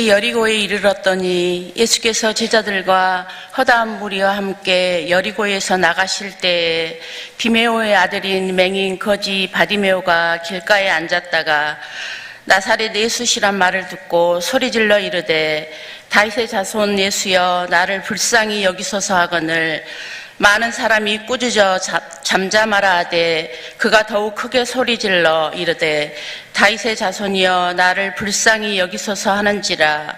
여리고에 이르렀더니 예수께서 제자들과 허다한 무리와 함께 여리고에서 나가실 때에 디메오의 아들인 맹인 거지 바디메오가 길가에 앉았다가 나사렛 예수시란 말을 듣고 소리질러 이르되 다윗의 자손 예수여 나를 불쌍히 여기소서 하거늘 많은 사람이 꾸짖어 잠잠하라 하되 그가 더욱 크게 소리질러 이르되 다윗의 자손이여 나를 불쌍히 여기소서 하는지라.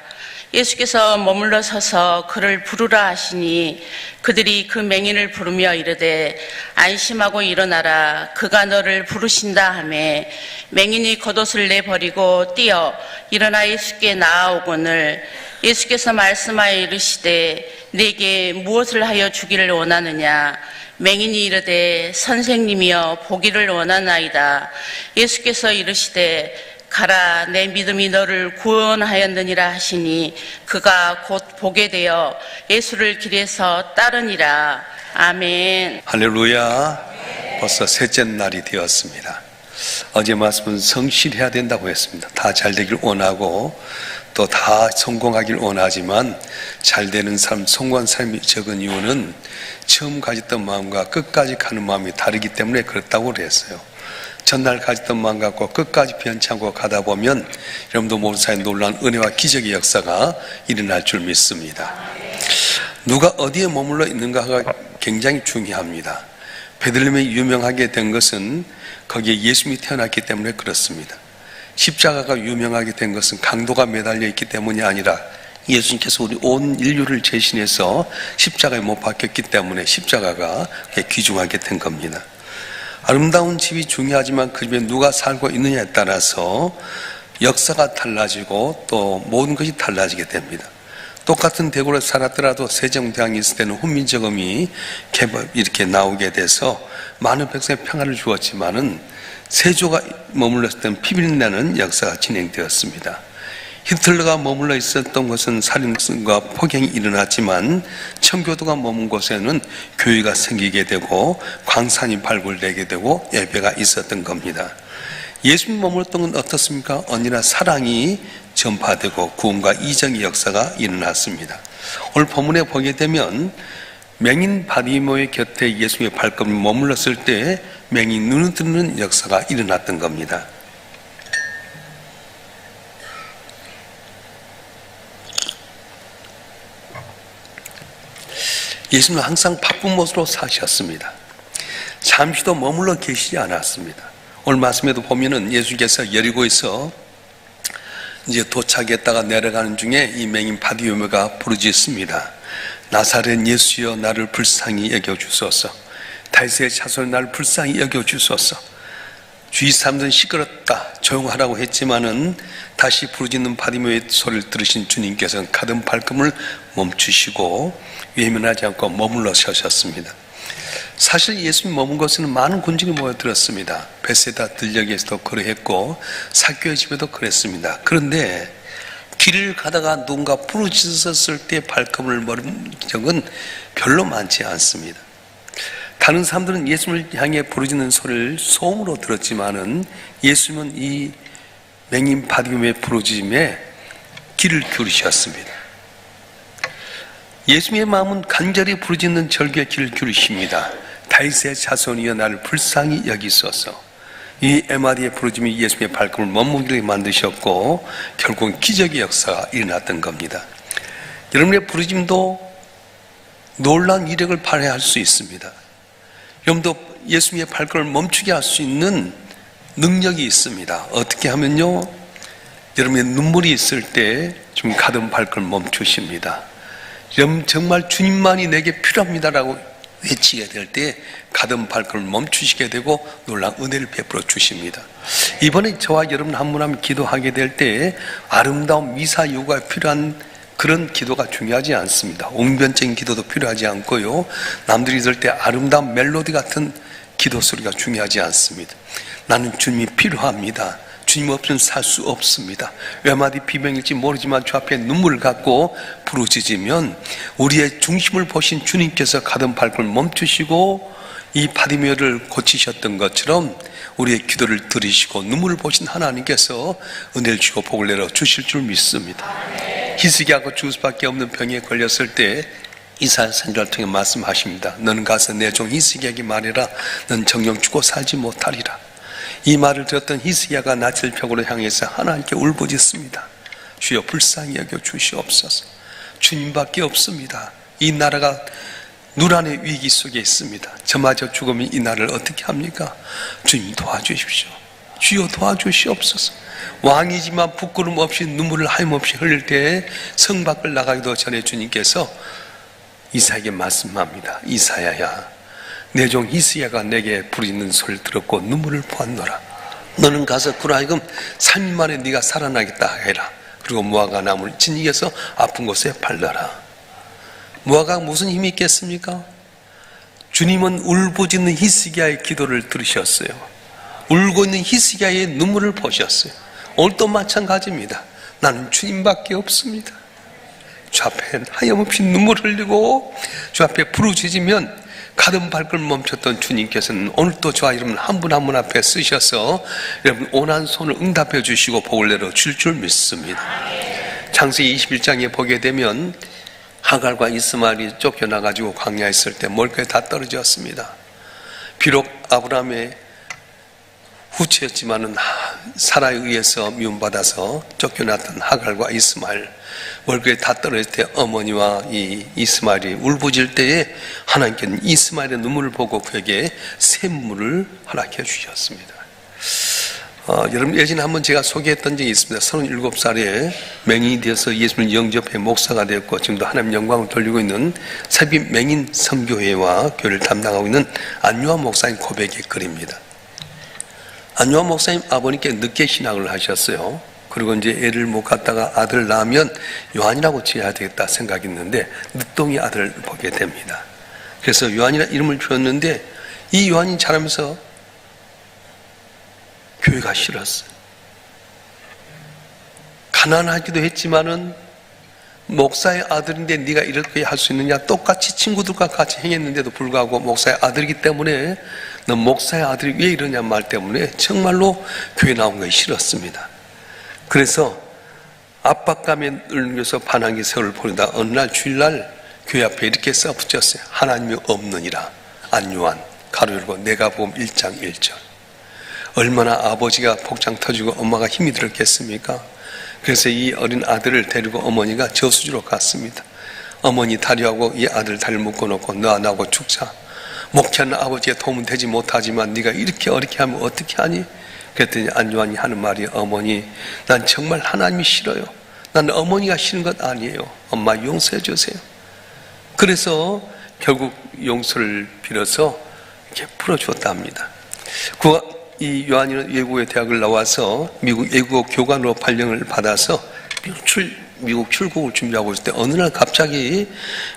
예수께서 머물러 서서 그를 부르라 하시니 그들이 그 맹인을 부르며 이르되 안심하고 일어나라 그가 너를 부르신다 하매 맹인이 겉옷을 내버리고 뛰어 일어나 예수께 나아오거늘 예수께서 말씀하여 이르시되 내게 무엇을 하여 주기를 원하느냐. 맹인이 이르되 선생님이여 보기를 원하나이다. 예수께서 이르시되 가라 내 믿음이 너를 구원하였느니라 하시니 그가 곧 보게 되어 예수를 길에서 따르니라. 아멘. 할렐루야. 벌써 셋째 날이 되었습니다. 어제 말씀은 성실해야 된다고 했습니다. 다 잘 되길 원하고 또 다 성공하길 원하지만 잘 되는 사람, 성공한 사람이 적은 이유는 처음 가졌던 마음과 끝까지 가는 마음이 다르기 때문에 그렇다고 그랬어요. 전날 가졌던 마음 갖고 끝까지 변치 않고 가다 보면 여러분도 모르는 사이에 놀라운 은혜와 기적의 역사가 일어날 줄 믿습니다. 누가 어디에 머물러 있는가가 굉장히 중요합니다. 베들레헴이 유명하게 된 것은 거기에 예수님이 태어났기 때문에 그렇습니다. 십자가가 유명하게 된 것은 강도가 매달려 있기 때문이 아니라 예수님께서 우리 온 인류를 대신해서 십자가에 못 박혔기 때문에 십자가가 귀중하게 된 겁니다. 아름다운 집이 중요하지만 그 집에 누가 살고 있느냐에 따라서 역사가 달라지고 또 모든 것이 달라지게 됩니다. 똑같은 대구를 살았더라도 세종대왕이 있을 때는 훈민정음이 이렇게 나오게 돼서 많은 백성의 평화를 주었지만은 세조가 머물렀을 때는 피비린내는 역사가 진행되었습니다. 히틀러가 머물러 있었던 것은 살인과 폭행이 일어났지만 청교도가 머문 곳에는 교회가 생기게 되고 광산이 발굴되게 되고 예배가 있었던 겁니다. 예수님 머물렀던 건 어떻습니까? 언제나 사랑이 전파되고 구원과 이정의 역사가 일어났습니다. 오늘 본문에 보게 되면 맹인 바디메오의 곁에 예수님의 발걸음이 머물렀을 때 맹인 눈을 뜨는 역사가 일어났던 겁니다. 예수님은 항상 바쁜 모습으로 사셨습니다. 잠시도 머물러 계시지 않았습니다. 오늘 말씀에도 보면은 예수께서 여리고에서 이제 도착했다가 내려가는 중에 이 맹인 바디메오가 부르짖습니다. 나사렛 예수여 나를 불쌍히 여겨주소서. 다윗의 자손 나를 불쌍히 여겨주소서. 주위 사람들은 시끄럽다 조용하라고 했지만은 다시 부르짖는 바디메오의 소리를 들으신 주님께서는 가던 발걸음을 멈추시고 외면하지 않고 머물러 서셨습니다. 사실 예수님 머문 곳에는 많은 군중이 모여들었습니다. 베세다 들녘에서도 그러했고 삭개의 집에도 그랬습니다. 그런데 길을 가다가 누군가 부르짖었을 때 발걸음을 머문 적은 별로 많지 않습니다. 다른 사람들은 예수님을 향해 부르짖는 소리를 소음으로 들었지만은 예수님은 이 맹인 바디메오의 부르짖음에 귀를 기울이셨습니다. 예수님의 마음은 간절히 부르짖는 절규에 귀를 기울이십니다. 다윗의 자손이여 나를 불쌍히 여기소서. 이 에마디의 부르짖음이 예수님의 발걸음을 머무르게 만드셨고 결국은 기적의 역사가 일어났던 겁니다. 여러분의 부르짖음도 놀라운 이력을 발휘할 수 있습니다. 여러분도 예수님의 발걸음을 멈추게 할 수 있는 능력이 있습니다. 어떻게 하면요, 여러분의 눈물이 있을 때 좀 가던 발걸음 멈추십니다. 여러분 정말 주님만이 내게 필요합니다라고 외치게 될 때 가던 발걸음을 멈추시게 되고 놀라운 은혜를 베풀어 주십니다. 이번에 저와 여러분 한 분 한 분 기도하게 될 때 아름다운 미사 요구가 필요한 그런 기도가 중요하지 않습니다. 웅변적인 기도도 필요하지 않고요, 남들이 들을 때 아름다운 멜로디 같은 기도 소리가 중요하지 않습니다. 나는 주님이 필요합니다. 주님 없이는 살 수 없습니다. 외마디 비명일지 모르지만 주 앞에 눈물을 갖고 부르짖으면 우리의 중심을 보신 주님께서 가던 발걸음을 멈추시고 이 바디메오를 고치셨던 것처럼 우리의 기도를 들으시고 눈물을 보신 하나님께서 은혜를 주고 복을 내려 주실 줄 믿습니다. 히스기야가 죽을 수밖에 없는 병에 걸렸을 때 이사야 선지자를 통해 말씀하십니다. 너는 가서 내 종 히스기야에게 말해라. 넌 정령 죽고 살지 못하리라. 이 말을 들었던 히스기야가 낯을 벽으로 향해서 하나님께 울부짖습니다. 주여 불쌍히 여겨 주시옵소서. 주님밖에 없습니다. 이 나라가 누란의 위기 속에 있습니다. 저마저 죽으면 이 나라를 어떻게 합니까? 주님 도와주십시오. 주여 도와주시옵소서. 왕이지만 부끄럼 없이 눈물을 하염없이 흘릴 때에 성 밖을 나가기도 전에 주님께서 이사야에게 말씀합니다. 이사야야, 내 종 히스기야가 내게 부르짖는 소리를 들었고 눈물을 보았노라. 너는 가서 그로 하여금 3일 만에 네가 살아나겠다 해라. 그리고 무화과 나무를 진이겨서 아픈 곳에 발라라. 무화과가 무슨 힘이 있겠습니까? 주님은 울부짖는 히스기야의 기도를 들으셨어요. 울고 있는 히스기야의 눈물을 보셨어요. 오늘도 마찬가지입니다. 나는 주님밖에 없습니다. 주 앞에 하염없이 눈물을 흘리고 주 앞에 부르짖으면 가던 발걸음 멈췄던 주님께서는 오늘도 저와 여러분 한 분 한 분 앞에 쓰셔서 여러분 온한 손을 응답해 주시고 복을 내려 줄 줄 믿습니다. 창세기 21장에 보게 되면 하갈과 이스마엘이 쫓겨나가지고 광야에 있을 때 멀게 다 떨어졌습니다. 비록 아브라함의 후처였지만은 사라에 의해서 미움받아서 쫓겨났던 하갈과 이스마엘, 월급에 다 떨어질 때 어머니와 이 이스마엘이 울부짖을 때에 하나님께는 이스마엘의 눈물을 보고 그에게 샘물을 허락해 주셨습니다. 여러분 예전에 한번 제가 소개했던 적이 있습니다. 37살에 맹인이 되어서 예수를 영접해 목사가 되었고 지금도 하나님 영광을 돌리고 있는 삽입 맹인 선교회와 교회를 담당하고 있는 안요한 목사님 고백의 글입니다. 안요한 목사님 아버님께 늦게 신학을 하셨어요. 그리고 이제 애를 못 갖다가 아들 낳으면 요한이라고 지어야 되겠다 생각했는데 늦둥이 아들을 보게 됩니다. 그래서 요한이라는 이름을 주었는데 이 요한이 자라면서 교회가 싫었어요. 가난하기도 했지만은 목사의 아들인데 네가 이렇게 할 수 있느냐, 똑같이 친구들과 같이 행했는데도 불구하고 목사의 아들이기 때문에 너 목사의 아들이 왜 이러냐 말 때문에 정말로 교회 나온 것이 싫었습니다. 그래서 압박감에 눌려서 반항의 세월을 보내다 어느 날 주일날 교회 앞에 이렇게 써붙였어요. 하나님이 없느니라. 안요한 가로 열고 내가 복음 1장 1절. 얼마나 아버지가 복장 터지고 엄마가 힘이 들었겠습니까? 그래서 이 어린 아들을 데리고 어머니가 저수지로 갔습니다. 어머니 다리하고 이 아들 다리를 묶어놓고 너 안 하고 죽자. 목회하는 아버지의 도움은 되지 못하지만 네가 이렇게 어렵게 하면 어떻게 하니? 그랬더니 안요한이 하는 말이 어머니 난 정말 하나님이 싫어요. 난 어머니가 싫은 것 아니에요. 엄마 용서해 주세요. 그래서 결국 용서를 빌어서 이렇게 풀어주었다 합니다. 이 요한이는 외국의 대학을 나와서 미국 외국어 교관으로 발령을 받아서 미국 출국을 준비하고 있을 때 어느 날 갑자기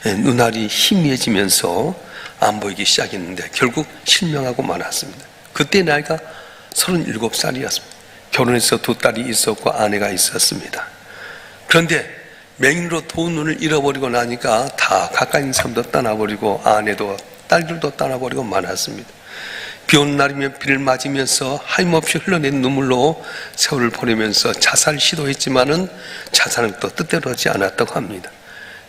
눈알이 희미해지면서 안 보이기 시작했는데 결국 실명하고 말았습니다. 그때 나이가 37살이었습니다. 결혼해서 2딸이 있었고 아내가 있었습니다. 그런데 맹인으로 두 눈을 잃어버리고 나니까 다 가까이 있는 사람도 떠나버리고 아내도 딸들도 떠나버리고 말았습니다. 비 오는 날이면 비를 맞으면서 하염없이 흘러낸 눈물로 세월을 보내면서 자살 시도했지만은 자살은 또 뜻대로 하지 않았다고 합니다.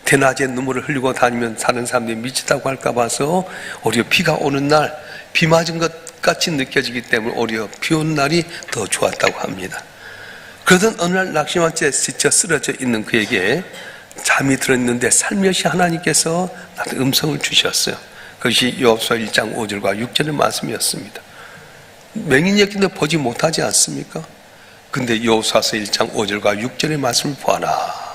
대낮에 눈물을 흘리고 다니면 다른 사람들이 미치다고 할까 봐서 오히려 비가 오는 날 비 맞은 것 같이 느껴지기 때문에 오히려 비 오는 날이 더 좋았다고 합니다. 그러던 어느 날 낙심한 채 지쳐 쓰러져 있는 그에게 잠이 들었는데 살며시 하나님께서 나한테 음성을 주셨어요. 그것이 요한복음 1장 5절과 6절의 말씀이었습니다. 맹인이었기도 보지 못하지 않습니까? 근데 요한복음 1장 5절과 6절의 말씀을 보아라.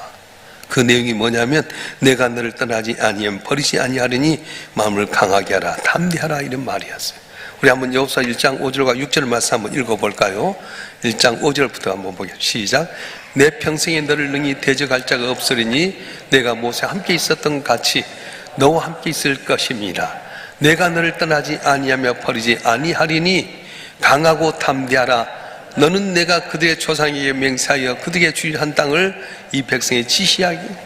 그 내용이 뭐냐면 내가 너를 떠나지 아니하면 버리지 아니하리니 마음을 강하게 하라 담대하라 이런 말이었어요. 우리 한번 요한복음 1장 5절과 6절의 말씀 한번 읽어볼까요? 1장 5절부터 한번 보겠습니다. 시작. 내 평생에 너를 능히 대적할 자가 없으리니 내가 모세와 함께 있었던 같이 너와 함께 있을 것입니다. 내가 너를 떠나지 아니하며 버리지 아니하리니 강하고 담대하라. 너는 내가 그들의 조상에게 맹세하여 그들에게 주리라 한 땅을 이 백성에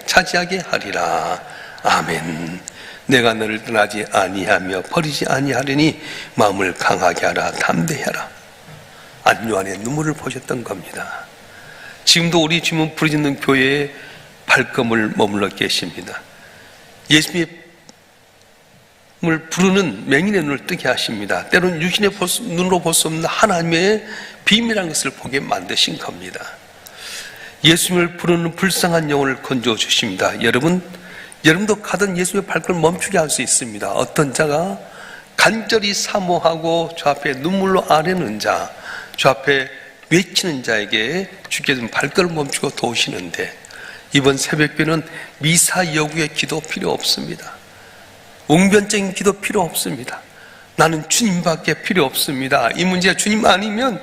차지하게 하리라. 아멘. 내가 너를 떠나지 아니하며 버리지 아니하리니 마음을 강하게 하라 담대하라. 안요 안에 눈물을 보셨던 겁니다. 지금도 우리 주님은 부르짖는 교회에 발걸음을 머물러 계십니다. 예수님을 부르는 맹인의 눈을 뜨게 하십니다. 때로는 육신의 눈으로 볼 수 없는 하나님의 비밀한 것을 보게 만드신 겁니다. 예수님을 부르는 불쌍한 영혼을 건져 주십니다. 여러분도 가던 예수님의 발걸음을 멈추게 할 수 있습니다. 어떤 자가 간절히 사모하고 저 앞에 눈물로 아뢰는 자, 저 앞에 외치는 자에게 주께서는 발걸음 멈추고 도우시는데, 이번 새벽기는 미사 여구의 기도 필요 없습니다. 웅변적인 기도 필요 없습니다. 나는 주님밖에 필요 없습니다. 이 문제 주님 아니면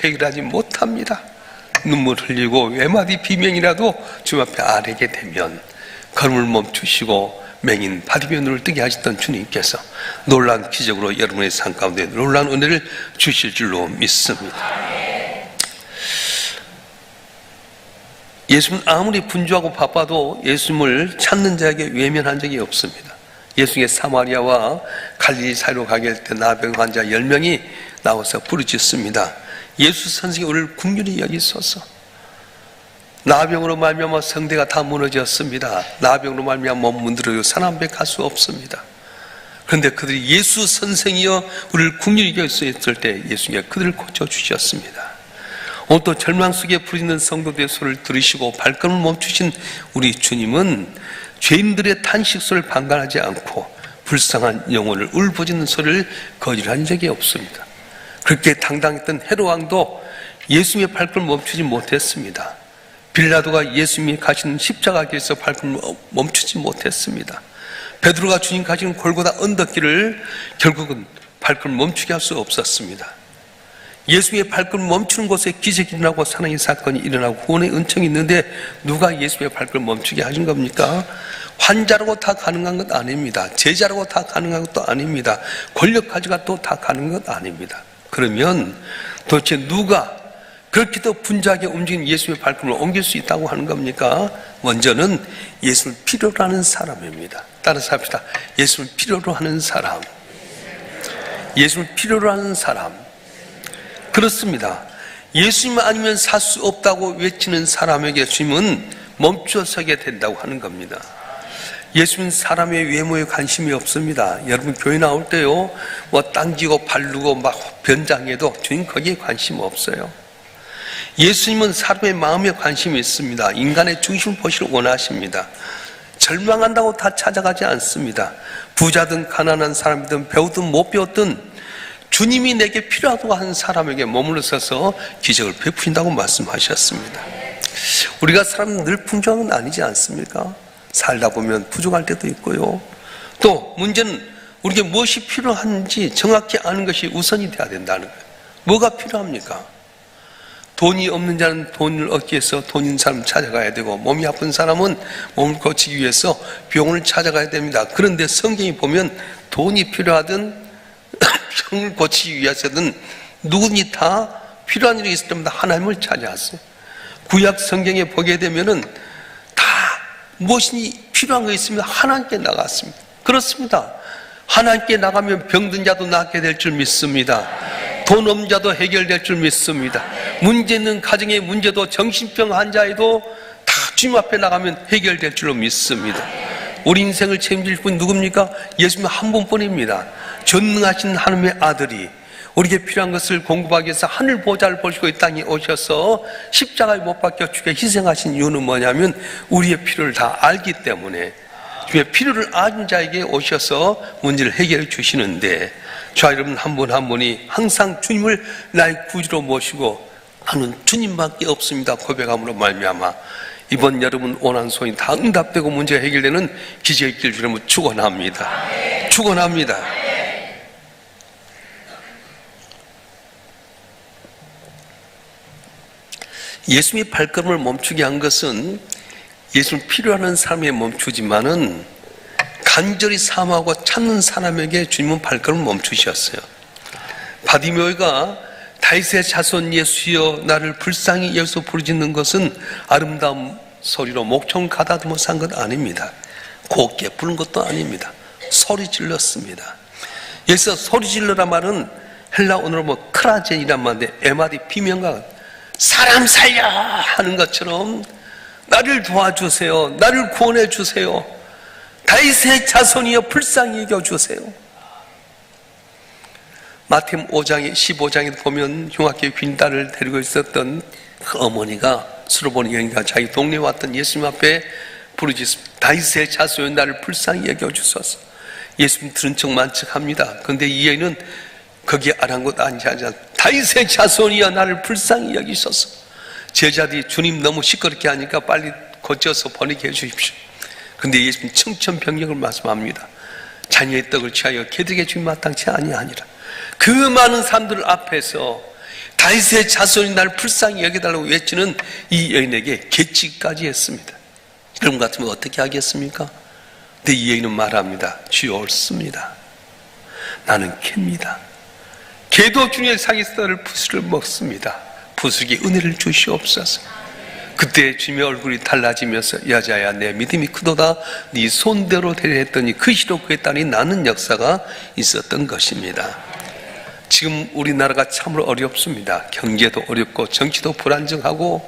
해결하지 못합니다. 눈물 흘리고 외마디 비명이라도 주님 앞에 아뢰게 되면 걸음을 멈추시고 맹인 바디메오 눈을 뜨게 하셨던 주님께서 놀라운 기적으로 여러분의 삶 가운데 놀라운 은혜를 주실 줄로 믿습니다. 예수님은 아무리 분주하고 바빠도 예수님을 찾는 자에게 외면한 적이 없습니다. 예수님의 사마리아와 갈릴리 사이로 가게 할 때 나병 환자 10명이 나와서 부르짖습니다. 예수 선생님, 우리를 긍휼히 여기소서. 나병으로 말미암아 성대가 다 무너졌습니다. 나병으로 말미암아 몸 문드러져 사람밖에 갈 수 없습니다. 그런데 그들이 예수 선생이여 우리를 긍휼히 여기소서 했을 때 예수님이 그들을 고쳐주셨습니다. 오늘 또 절망 속에 부르짖는 성도들의 소리를 들으시고 발걸음을 멈추신 우리 주님은 죄인들의 탄식 소리를 방관하지 않고 불쌍한 영혼을 울부짖는 소리를 거절한 적이 없습니다. 그렇게 당당했던 헤롯 왕도 예수님의 발걸음을 멈추지 못했습니다. 빌라도가 예수님이 가시는 십자가 길에서 발걸음을 멈추지 못했습니다. 베드로가 주님 가시는 골고다 언덕길을 결국은 발걸음을 멈추게 할 수 없었습니다. 예수님의 발걸음 멈추는 곳에 기적이 일어나고 사랑의 사건이 일어나고 구원의 은총이 있는데 누가 예수님의 발걸음 멈추게 하신 겁니까? 환자라고 다 가능한 것 아닙니다. 제자라고 다 가능한 것도 아닙니다. 권력 가지고 또 다 가능한 것 아닙니다. 그러면 도대체 누가 그렇게도 분주하게 움직이는 예수님의 발걸음을 옮길 수 있다고 하는 겁니까? 먼저는 예수를 필요로 하는 사람입니다. 따라서 합시다. 예수를 필요로 하는 사람. 예수를 필요로 하는 사람. 그렇습니다. 예수님 아니면 살 수 없다고 외치는 사람에게 주님은 멈춰서게 된다고 하는 겁니다. 예수님은 사람의 외모에 관심이 없습니다. 여러분 교회 나올 때요, 당기고 바르고 막 변장해도 주님 거기에 관심 없어요. 예수님은 사람의 마음에 관심이 있습니다. 인간의 중심을 보시길 원하십니다. 절망한다고 다 찾아가지 않습니다. 부자든 가난한 사람이든 배우든 못 배웠든 주님이 내게 필요하다고 하는 사람에게 머물러 서서 기적을 베푸신다고 말씀하셨습니다. 우리가 사람은 늘 풍성한 건 아니지 않습니까? 살다 보면 부족할 때도 있고요. 또 문제는 우리에게 무엇이 필요한지 정확히 아는 것이 우선이 돼야 된다는 거예요. 뭐가 필요합니까? 돈이 없는 자는 돈을 얻기 위해서 돈 있는 사람 찾아가야 되고, 몸이 아픈 사람은 몸을 고치기 위해서 병원을 찾아가야 됩니다. 그런데 성경이 보면 돈이 필요하든 병을 고치기 위해서든 누구니 다 필요한 일이 있을 때마다 하나님을 찾아왔어요. 구약 성경에 보게 되면은 다 무엇이 필요한 거 있으면 하나님께 나갔습니다. 그렇습니다. 하나님께 나가면 병든 자도 낫게 될 줄 믿습니다. 돈 없는 자도 해결될 줄 믿습니다. 문제 있는 가정의 문제도 정신병 환자에도 다 주님 앞에 나가면 해결될 줄로 믿습니다. 우리 인생을 책임질 분 누굽니까? 예수님 한 분뿐입니다. 전능하신 하나님의 아들이 우리에게 필요한 것을 공급하기 위해서 하늘 보좌를 보시고 이 땅에 오셔서 십자가에 못 박혀 주께 희생하신 이유는 뭐냐면 우리의 필요를 다 알기 때문에 주의 필요를 아는 자에게 오셔서 문제를 해결해 주시는데, 저 여러분 한 분 한 분이 항상 주님을 나의 구주로 모시고 나는 주님밖에 없습니다 고백함으로 말미암아 이번 여러분 원한 소원이 다 응답되고 문제가 해결되는 기적의 길 주님을 축원합니다. 축원합니다. 예수님이 발걸음을 멈추게 한 것은 예수를 필요하는 사람에 멈추지만은 간절히 사모하고 찾는 사람에게 주님은 발걸음을 멈추셨어요. 바디메오가 다윗의 자손 예수여 나를 불쌍히 여기서 부르짖는 것은 아름다운 소리로 목청을 가다듬어 산 것 아닙니다. 곱게 부른 것도 아닙니다. 소리 질렀습니다. 여기서 소리 질러라 말은 헬라 언어로 뭐 크라젠이란 말인데 에마디 비명과 사람 살려 하는 것처럼 나를 도와주세요. 나를 구원해 주세요. 다윗의 자손이여 불쌍히 여겨주세요. 마태복음 5장에 15장에 보면 흉악하게 빈딸을 데리고 있었던 그 어머니가 수로보니 여인과 자기 동네에 왔던 예수님 앞에 부르짖습니다. 다윗의 자손이여 나를 불쌍히 여겨주소서. 예수님 들은 척만 척합니다. 그런데 이 여인은 거기에 아랑곳 앉아서 다윗의 자손이여 나를 불쌍히 여기소서. 제자들이 주님 너무 시끄럽게 하니까 빨리 고쳐서 번역해 주십시오. 그런데 예수님 청천벽력을 말씀합니다. 자녀의 떡을 취하여 개들에게 주기 마땅치 아니하니라. 그 많은 사람들 앞에서 다윗의 자손이 나를 불쌍히 여겨달라고 외치는 이 여인에게 계치까지 했습니다. 그럼 같으면 어떻게 하겠습니까? 근데 이 여인은 말합니다. 주여 옳습니다. 나는 개입니다. 개도 주님의 상에서 떨을 부스를 먹습니다. 부스에게 은혜를 주시옵소서. 그때 주님의 얼굴이 달라지면서 여자야 내 믿음이 크도다 네 손대로 되려 했더니 그 시로 그의 딸이 낳는 역사가 있었던 것입니다. 지금 우리나라가 참으로 어렵습니다. 경제도 어렵고 정치도 불안정하고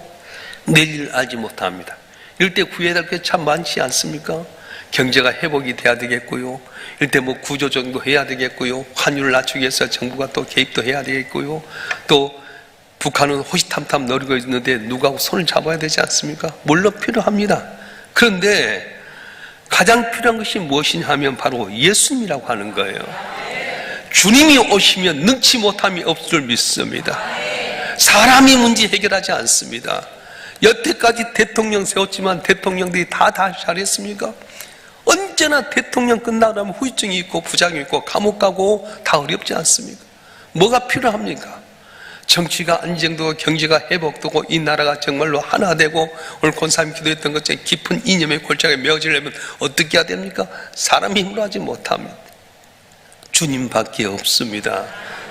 내일을 알지 못합니다. 이럴 때 구해야 될 게 참 많지 않습니까? 경제가 회복이 돼야 되겠고요. 이럴 때 뭐 구조조정도 해야 되겠고요. 환율을 낮추기 위해서 정부가 또 개입도 해야 되겠고요. 또 북한은 호시탐탐 노리고 있는데 누가 손을 잡아야 되지 않습니까? 물론 필요합니다. 그런데 가장 필요한 것이 무엇이냐 하면 바로 예수님이라고 하는 거예요. 주님이 오시면 능치 못함이 없을 줄 믿습니다. 사람이 문제 해결하지 않습니다. 여태까지 대통령 세웠지만 대통령들이 다 잘했습니까? 언제나 대통령 끝나면 후유증이 있고 부작용이 있고 감옥 가고 다 어렵지 않습니까? 뭐가 필요합니까? 정치가 안정되고 경제가 회복되고 이 나라가 정말로 하나 되고 오늘 권사님 기도했던 것처럼 깊은 이념의 골짜기에 메어지려면 어떻게 해야 됩니까? 사람 힘으로 하지 못합니다. 주님밖에 없습니다.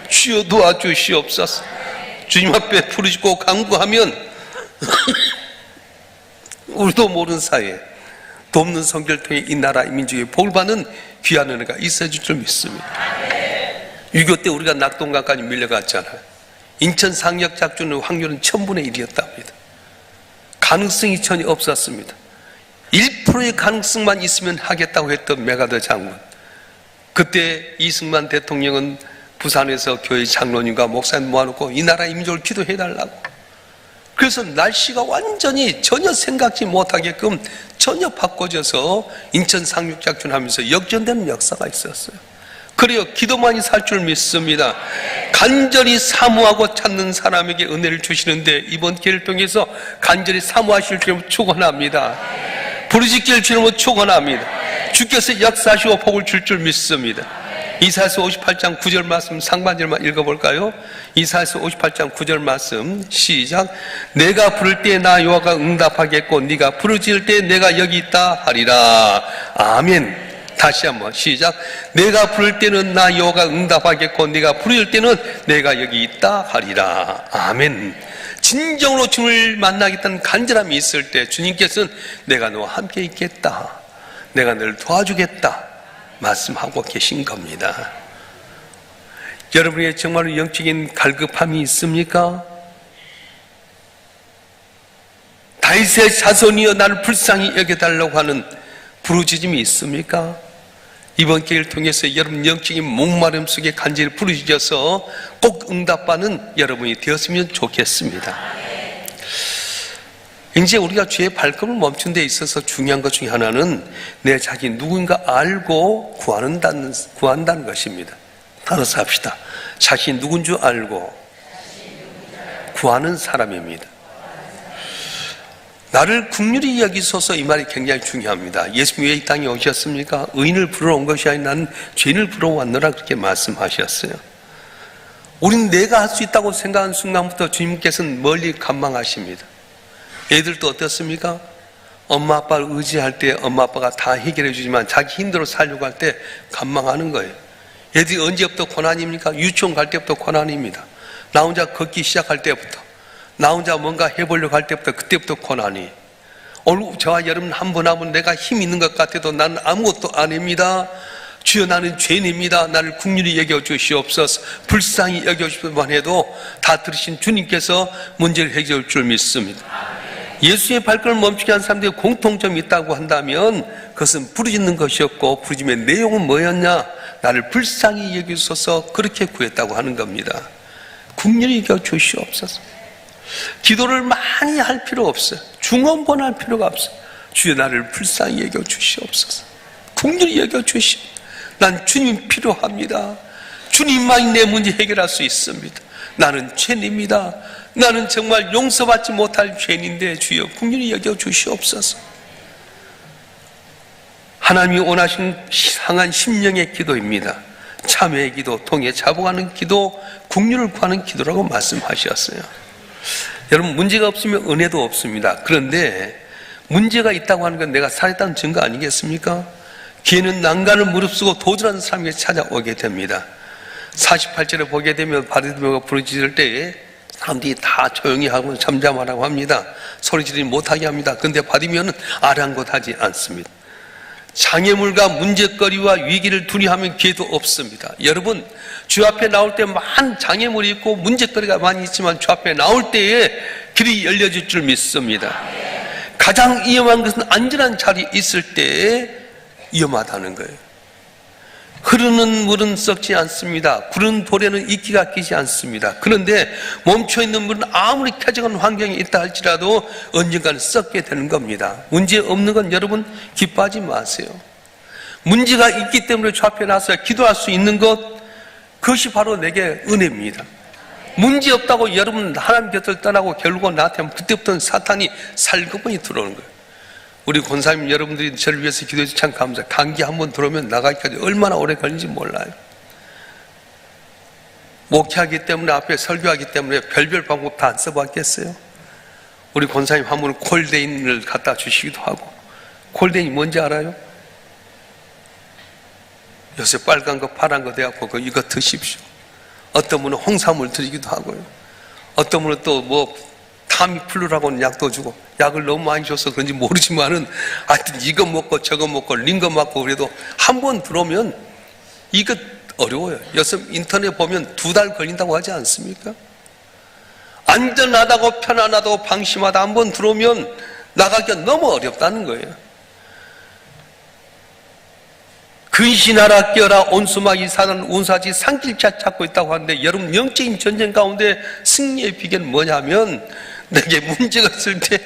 주여 도와주시옵소서. 주님 앞에 부르짖고 간구하면 우리도 모르는 사이에 돕는 성결을 통해 이 나라 이 민족의 복을 받는 귀한 은혜가 있어질 줄 믿습니다. 6.25 때 우리가 낙동강까지 밀려갔잖아요. 인천 상륙 작전의 확률은 1000분의 1이었다 합니다. 가능성이 전혀 없었습니다. 1%의 가능성만 있으면 하겠다고 했던 메가더 장군. 그때 이승만 대통령은 부산에서 교회 장로님과 목사님 모아놓고 이 나라 민족을 기도해달라고. 그래서 날씨가 완전히 전혀 생각지 못하게끔 전혀 바꿔져서 인천 상륙작전 하면서 역전되는 역사가 있었어요. 그래요. 기도만이 살 줄 믿습니다. 간절히 사모하고 찾는 사람에게 은혜를 주시는데 이번 기회를 통해서 간절히 사모하실 줄 축원합니다. 부르짖기를 주님으로 축원합니다. 주께서 역사하시고 복을 줄 줄 믿습니다. 이사야서 58장 9절 말씀 상반절만 읽어볼까요? 이사야서 58장 9절 말씀 시작. 내가 부를 때 나 여호와가 응답하겠고 네가 부르짖을 때 내가 여기 있다 하리라. 아멘. 다시 한번 시작. 내가 부를 때는 나 여호와가 응답하겠고 네가 부를 때는 내가 여기 있다 하리라. 아멘. 진정으로 주님을 만나겠다는 간절함이 있을 때 주님께서는 내가 너와 함께 있겠다, 내가 너를 도와주겠다 말씀하고 계신 겁니다. 여러분의 정말로 영적인 갈급함이 있습니까? 다윗의 자손이여 나를 불쌍히 여겨달라고 하는 부르짖음이 있습니까? 이번 기회를 통해서 여러분 영적인 목마름 속에 간절히 부르짖어서 꼭 응답받는 여러분이 되었으면 좋겠습니다. 이제 우리가 주의 발걸음을 멈춘 데 있어서 중요한 것 중에 하나는 내 자기 누군가 알고 구한다는 것입니다. 따라서 합시다. 자신이 누군 줄 알고 구하는 사람입니다. 나를 긍휼히 여기소서, 이 말이 굉장히 중요합니다. 예수님이 왜 이 땅에 오셨습니까? 의인을 부르러 온 것이 아니라 나는 죄인을 부르러 왔노라 그렇게 말씀하셨어요. 우리는 내가 할 수 있다고 생각하는 순간부터 주님께서는 멀리 관망하십니다. 애들도 어떻습니까? 엄마 아빠를 의지할 때 엄마 아빠가 다 해결해 주지만 자기 힘대로 살려고 할 때 관망하는 거예요. 애들이 언제부터 고난입니까? 유치원 갈 때부터 고난입니다. 나 혼자 걷기 시작할 때부터, 나 혼자 뭔가 해보려고 할 때부터, 그때부터 고난이. 오늘 저와 여러분 한 분 한 분 내가 힘 있는 것 같아도 나는 아무것도 안 합니다. 주여 나는 죄인입니다. 나를 긍휼히 여겨주시옵소서. 불쌍히 여겨주시기만 해도 다 들으신 주님께서 문제를 해결할 줄 믿습니다. 예수의 발걸음을 멈추게 한 사람들의 공통점이 있다고 한다면 그것은 부르짖는 것이었고, 부르짖음의 내용은 뭐였냐? 나를 불쌍히 여기소서, 그렇게 구했다고 하는 겁니다. 긍휼히 여겨주시옵소서. 기도를 많이 할 필요 없어요. 중언부언할 필요가 없어요. 주여 나를 불쌍히 여겨주시옵소서. 긍휼히 여겨주시옵소서. 난 주님 필요합니다. 주님만이 내 문제 해결할 수 있습니다. 나는 죄인입니다. 나는 정말 용서받지 못할 죄인인데 주여 긍휼히 여겨주시옵소서. 하나님이 원하신 상한 심령의 기도입니다. 참회의 기도, 통해 자복하는 기도, 긍휼을 구하는 기도라고 말씀하셨어요. 여러분, 문제가 없으면 은혜도 없습니다. 그런데 문제가 있다고 하는 건 내가 살았다는 증거 아니겠습니까? 기회는 난간을 무릅쓰고 도전하는 사람에게 찾아오게 됩니다. 48절에 보게 되면 바디메오가 부르짖을 때에 사람들이 다 조용히 하고 잠잠하라고 합니다. 소리 지르지 못하게 합니다. 그런데 바디메오는 아랑곳하지 않습니다. 장애물과 문제거리와 위기를 두려워하면 기회도 없습니다. 여러분, 주 앞에 나올 때 많은 장애물이 있고 문제거리가 많이 있지만 주 앞에 나올 때에 길이 열려질 줄 믿습니다. 가장 위험한 것은 안전한 자리에 있을 때에 위험하다는 거예요. 흐르는 물은 썩지 않습니다. 구른 돌에는 이끼가 끼지 않습니다. 그런데 멈춰있는 물은 아무리 쾌적한 환경에 있다 할지라도 언젠가는 썩게 되는 겁니다. 문제 없는 건 여러분 기뻐하지 마세요. 문제가 있기 때문에 주 앞에 나서 기도할 수 있는 것, 그것이 바로 내게 은혜입니다. 문제 없다고 여러분 하나님 곁을 떠나고 결국은 나한테 그때부터는 사탄이 살그머니 들어오는 거예요. 우리 권사님 여러분들이 저를 위해서 기도해 주셔서 참 감사해요. 감기 한번 들어오면 나가기까지 얼마나 오래 걸리는지 몰라요. 목회하기 때문에, 앞에 설교하기 때문에 별별 방법 다 안 써봤겠어요? 우리 권사님 한 분은 콜데인을 갖다 주시기도 하고. 콜데인이 뭔지 알아요? 요새 빨간 거 파란 거 돼갖고 이거 드십시오. 어떤 분은 홍삼을 드리기도 하고요. 어떤 분은 또 타미플루라고는 약도 주고, 약을 너무 많이 줘서 그런지 모르지만은 하여튼 이거 먹고 저거 먹고 링거 맞고 그래도 한 번 들어오면 이거 어려워요. 요즘 인터넷 보면 2달 걸린다고 하지 않습니까? 안전하다고 편안하다고 방심하다 한 번 들어오면 나가기가 너무 어렵다는 거예요. 근신하라 깨어라 온수막이 사는 운사지 산길차 찾고 있다고 하는데, 여러분 영적인 전쟁 가운데 승리의 비결은 뭐냐면, 내게 문제가 있을 때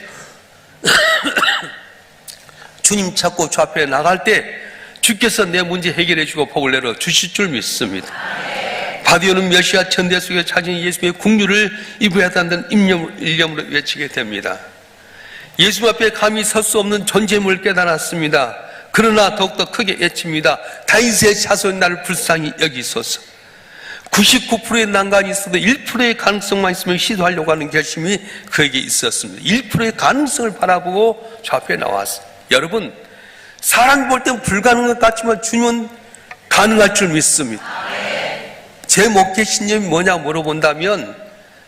주님 찾고 주 앞에 나갈 때 주께서 내 문제 해결해 주고 복을 내려 주실 줄 믿습니다. 바디오는 메시아 천대 속에 찾은 예수님의 긍휼을 입어야 한다는 일념으로 외치게 됩니다. 예수 앞에 감히 설 수 없는 존재임을 깨달았습니다. 그러나 더욱더 크게 외칩니다. 다윗의 자손 나를 불쌍히 여기소서. 99%의 난간이 있어도 1%의 가능성만 있으면 시도하려고 하는 결심이 그에게 있었습니다. 1%의 가능성을 바라보고 저 앞에 나왔어요. 여러분, 사람 볼 땐 불가능한 것 같지만 주님은 가능할 줄 믿습니다. 제 목회 신념이 뭐냐 물어본다면,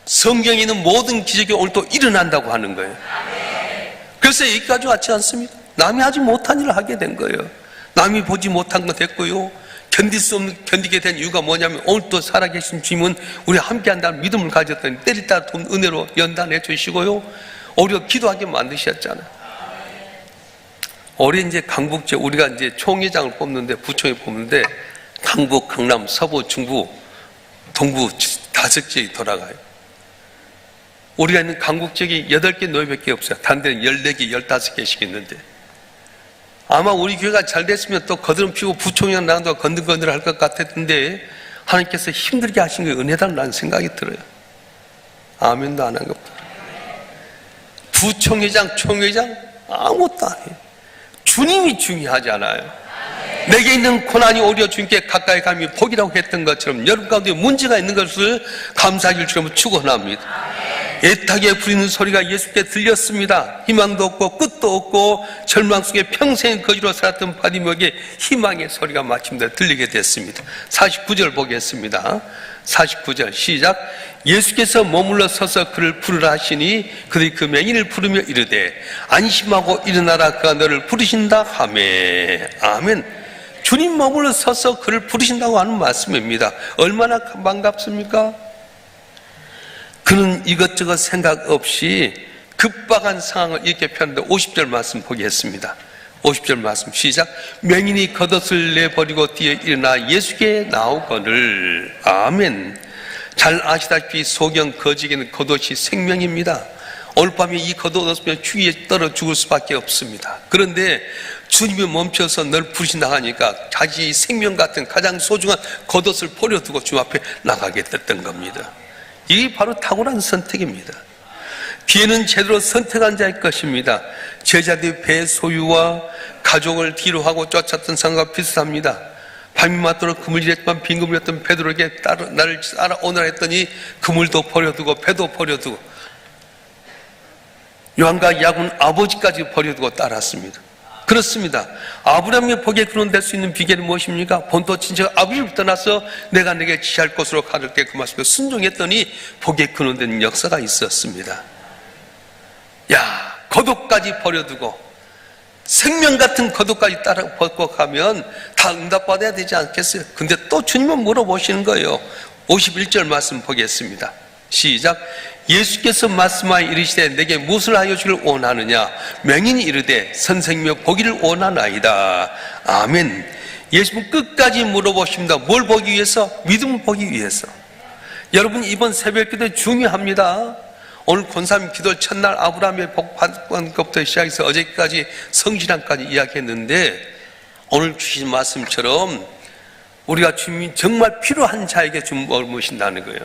성경에 있는 모든 기적이 오늘 또 일어난다고 하는 거예요. 그래서 여기까지 왔지 않습니까? 남이 하지 못한 일을 하게 된 거예요. 남이 보지 못한 거 됐고요. 견디게 된 이유가 뭐냐면, 오늘 또 살아계신 주님은 우리 함께 한다는 믿음을 가졌더니 때리다 돈 은혜로 연단해 주시고요. 오히려 기도하게 만드셨잖아요. 올해 이제 강북 우리가 이제 총회장을 뽑는데, 부총회 뽑는데 강북, 강남, 서부, 중부, 동부 5지역이 돌아가요. 우리가 있는 강북 지역이 8개 노예밖에 없어요. 다른 데는 14개, 15개씩 있는데, 아마 우리 교회가 잘 됐으면 또 거드름 피고 부총회장 나간다고 건들건들 할 것 같았는데, 하나님께서 힘들게 하신 게 은혜다라는 생각이 들어요. 아멘도 안 한 겁니다. 부총회장, 총회장 아무것도 안 해요. 주님이 중요하잖아요. 내게 있는 고난이 오히려 주님께 가까이 가면 복이라고 했던 것처럼 여러분 가운데 문제가 있는 것을 감사하길 주님은 축원합니다. 애타게 부리는 소리가 예수께 들렸습니다. 희망도 없고 끝도 없고 절망 속에 평생 거지로 살았던 바디메오에게 희망의 소리가 마침내 들리게 됐습니다. 49절 보겠습니다. 49절 시작. 예수께서 머물러 서서 그를 부르라 하시니 그들이 그 맹인을 부르며 이르되 안심하고 일어나라, 그가 너를 부르신다 하매. 아멘. 주님 머물러 서서 그를 부르신다고 하는 말씀입니다. 얼마나 반갑습니까? 그는 이것저것 생각 없이 급박한 상황을 이렇게 표현하는데 50절 말씀 보겠습니다. 50절 말씀 시작. 맹인이 겉옷을 내버리고 뛰어 일어나 예수께 나오거늘. 아멘. 잘 아시다시피 소경 거지에게는 겉옷이 생명입니다. 오늘 밤에 이 겉옷 없으면 추위에 떨어 죽을 수밖에 없습니다. 그런데 주님이 멈춰서 널 부르신다 하니까 자기 생명 같은 가장 소중한 겉옷을 버려두고 주님 앞에 나가게 됐던 겁니다. 이게 바로 탁월한 선택입니다. 기회는 제대로 선택한 자의 것입니다. 제자들의 배 소유와 가족을 뒤로 하고 쫓았던 상황과 비슷합니다. 밤이 맞도록 그물 일했지만 빈 그물이었던 베드로에게 나를 따라오너라 했더니 그물도 버려두고 배도 버려두고 요한과 야고는 아버지까지 버려두고 따랐습니다. 그렇습니다. 아브라함의 복에 근원될 수 있는 비결이 무엇입니까? 본토 친척 아버지를 떠나서 내가 내게 지시할 곳으로 가둘게 그 말씀을 순종했더니 복에 근원되는 역사가 있었습니다. 야, 겉옷까지 버려두고 생명 같은 겉옷까지 따라 벗고 가면 다 응답받아야 되지 않겠어요? 근데 또 주님은 물어보시는 거예요. 51절 말씀 보겠습니다. 시작. 예수께서 말씀하여 이르시되 내게 무엇을 하여 주기를 원하느냐? 맹인이 이르되 선생님여 보기를 원하나이다. 아멘. 예수님은 끝까지 물어보십니다. 뭘 보기 위해서? 믿음을 보기 위해서. 여러분, 이번 새벽기도 중요합니다. 오늘 권사님 기도 첫날 아브라함의 복 받은 것부터 시작해서 어제까지 성신앙까지 이야기했는데 오늘 주신 말씀처럼 우리가 주님이 정말 필요한 자에게 좀 머무신다는 거예요.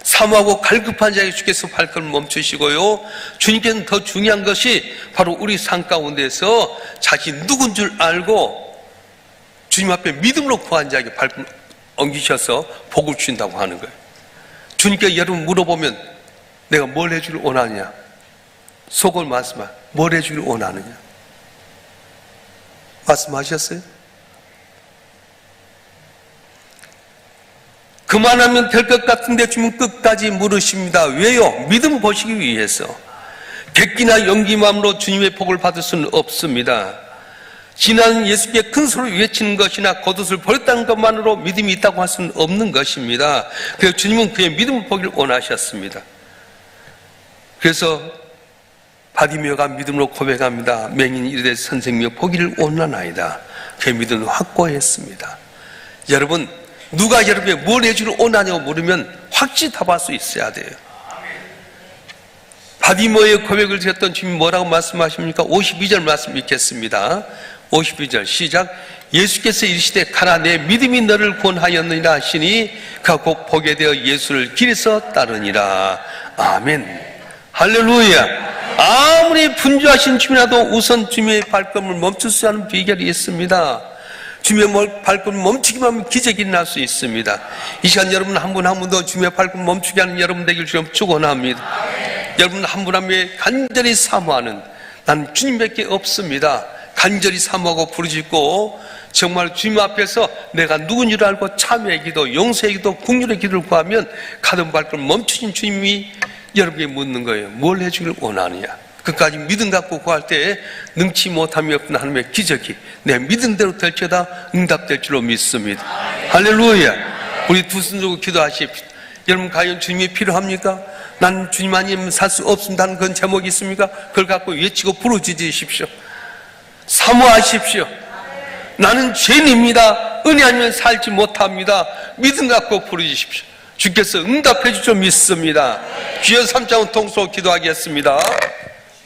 사모하고 갈급한 자에게 주께서 발걸음을 멈추시고요. 주님께는 더 중요한 것이 바로 우리 삶 가운데서 자기 누군 줄 알고 주님 앞에 믿음으로 구한 자에게 발걸음을 옮기셔서 복을 주신다고 하는 거예요. 주님께 여러분 물어보면 내가 뭘 해주길 원하느냐? 속을 말씀하. 뭘 해주길 원하느냐? 말씀하셨어요? 그만하면 될 것 같은데 주님은 끝까지 물으십니다. 왜요? 믿음 보시기 위해서. 객기나 연기만으로 주님의 복을 받을 수는 없습니다. 지나는 예수께 큰 소리를 외치는 것이나 겉옷을 버렸다는 것만으로 믿음이 있다고 할 수는 없는 것입니다. 그래서 주님은 그의 믿음을 보기를 원하셨습니다. 그래서 바디메오가 믿음으로 고백합니다. 맹인이 이르되 선생님이여 보기를 원하나이다. 그의 믿음을 확고했습니다. 여러분, 누가 여러분에게 뭘 해주기를 원하냐고 물으면 확실히 답할 수 있어야 돼요. 바디메오의 고백을 드렸던 주님이 뭐라고 말씀하십니까? 52절 말씀 읽겠습니다. 52절 시작. 예수께서 이르시되 가라 내 믿음이 너를 구원하였느니라 하시니 그가 곧 보게 되어 예수를 길에서 따르니라. 아멘. 할렐루야. 아무리 분주하신 주님이라도 우선 주님의 발걸음을 멈출 수 있는 비결이 있습니다. 주님의 발걸음을 멈추기만 하면 기적이 날 수 있습니다. 이 시간 여러분 한 분 한 분도 주님의 발걸음을 멈추게 하는 여러분 되길 주님 축원합니다. 여러분 한 분 한 분이 간절히 사모하는 나는 주님밖에 없습니다. 간절히 사모하고 부르짖고 정말 주님 앞에서 내가 누군 줄 알고 참회의 기도, 용서의 기도, 긍휼의 기도를 구하면 가던 발걸음 멈추신 주님이 여러분에게 묻는 거예요. 뭘 해주기를 원하느냐? 그까지 믿음 갖고 구할 때 능치 못함이 없는 하나님의 기적이 내 믿음대로 될지어다 응답될 줄로 믿습니다. 할렐루야. 우리 두 손 들고 기도하십시오. 여러분 과연 주님이 필요합니까? 난 주님 아니면 살 수 없습니다는 그런 제목이 있습니까? 그걸 갖고 외치고 부르짖으십시오. 사모하십시오. 나는 죄인입니다. 은혜 아니면 살지 못합니다. 믿음 갖고 부르짖으십시오. 주께서 응답해 주실 줄 믿습니다. 귀여 3장은 통수로 기도하겠습니다.